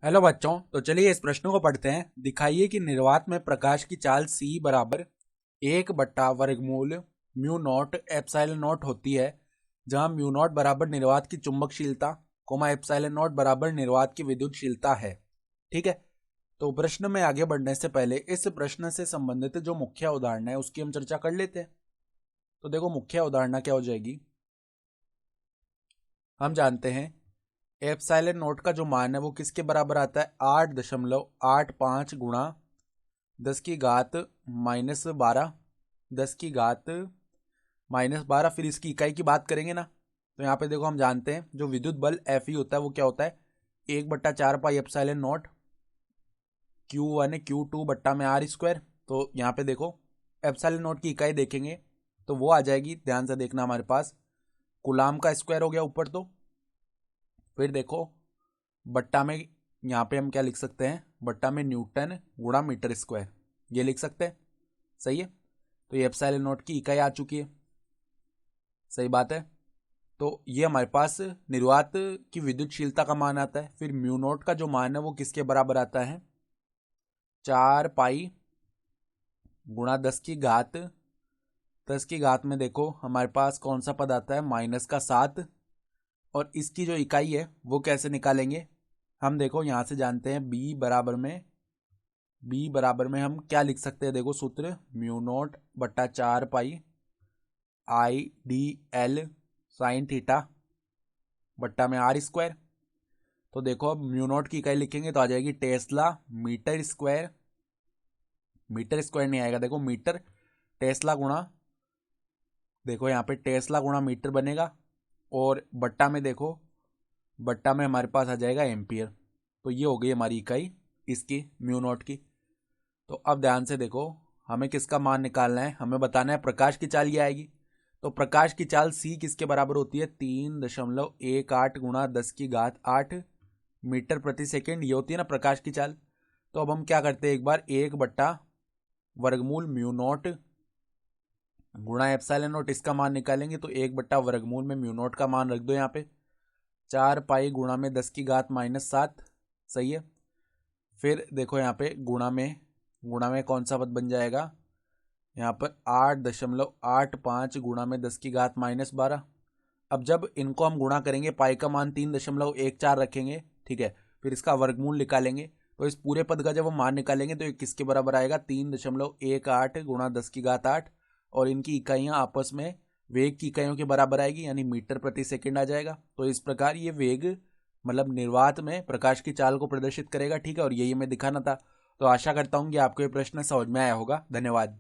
Hello बच्चों, तो चलिए इस प्रश्न को पढ़ते हैं। दिखाइए कि निर्वात में प्रकाश की चाल c बराबर 1/वर्गमूल म्यू नॉट एप्सिलॉन नॉट होती है, जहां म्यू नॉट बराबर निर्वात की चुंबकशीलता, एप्सिलॉन नॉट बराबर निर्वात की विद्युतशीलता है। ठीक है, तो प्रश्न में आगे बढ़ने से पहले इस प्रश्न से संबंधित जो मुख्य उदाहरण है उसकी हम चर्चा कर लेते हैं। तो देखो, मुख्य उदाहरण क्या हो जाएगी। हम जानते हैं एप्सिलॉन नोट का जो मान है वो किसके बराबर आता है, 8.85 गुणा 10 की घात -12, 10 की घात -12। फिर इसकी इकाई की बात करेंगे ना, तो यहाँ पे देखो हम जानते हैं जो विद्युत बल एफ ई होता है वो क्या होता है, 1/4 pi epsilon not Q1 Q2 बट्टा में आर स्क्वायर। तो यहाँ पे देखो एप्सिलॉन नॉट की इकाई देखेंगे तो वो आ जाएगी, ध्यान से देखना, हमारे पास कूलाम का स्क्वायर हो गया ऊपर। तो फिर देखो बट्टा में, यहाँ पे हम क्या लिख सकते हैं, बट्टा में न्यूटन गुणा मीटर स्क्वायर, ये लिख सकते हैं। सही है, तो ये एप्सिलॉन नॉट की इकाई आ चुकी है। सही बात है, तो ये हमारे पास निर्वात की विद्युतशीलता का मान आता है। फिर म्यू नॉट का जो मान है वो किसके बराबर आता है, 4 पाई गुणा 10 की घात में देखो हमारे पास कौन सा पद आता है, -7। और इसकी जो इकाई है वो कैसे निकालेंगे, हम देखो यहाँ से जानते हैं बी बराबर में हम क्या लिख सकते हैं, देखो सूत्र म्यू नॉट बट्टा 4 पाई IDL साइन थीटा बट्टा में आर स्क्वायर। तो देखो अब म्यू नॉट की इकाई लिखेंगे तो आ जाएगी tesla metre square. Metre square नहीं आएगा, देखो मीटर टेस्ला गुणा, देखो यहाँ पे टेस्ला गुणा मीटर बनेगा। और बट्टा में देखो, बट्टा में हमारे पास आ जाएगा एम्पियर। तो ये हो गई हमारी इकाई इसकी म्यू नॉट की। तो अब ध्यान से देखो, हमें किसका मान निकालना है, हमें बताना है प्रकाश की चाल ये आएगी। तो प्रकाश की चाल c किसके बराबर होती है, 3.18 गुणा 10 की घात 8 मीटर प्रति सेकेंड, ये होती है ना प्रकाश की चाल। तो अब हम क्या करते हैं, एक बार 1/वर्गमूल म्यू नॉट गुणा एप्सिलॉन नॉट, इसका मान निकालेंगे। तो 1/वर्गमूल में म्यू नॉट का मान रख दो यहाँ पे, 4 पाई गुणा में 10 की घात -7। सही है, फिर देखो यहाँ पे गुणा में कौन सा पद बन जाएगा, यहाँ पर 8.85 गुणा में 10 की घात -12। अब जब इनको हम गुणा करेंगे, पाई का मान 3.14 रखेंगे, ठीक है, फिर इसका वर्गमूल निकालेंगे। तो इस पूरे पद का जब हम मान निकालेंगे तो ये किसके बराबर आएगा, 3.18 गुणा 10 की घात 8। और इनकी इकाइयाँ आपस में वेग की इकाइयों के बराबर आएगी, यानी मीटर प्रति सेकेंड आ जाएगा। तो इस प्रकार ये वेग मतलब निर्वात में प्रकाश की चाल को प्रदर्शित करेगा। ठीक है, और यही हमें दिखाना था। तो आशा करता हूँ कि आपको ये प्रश्न समझ में आया होगा। धन्यवाद।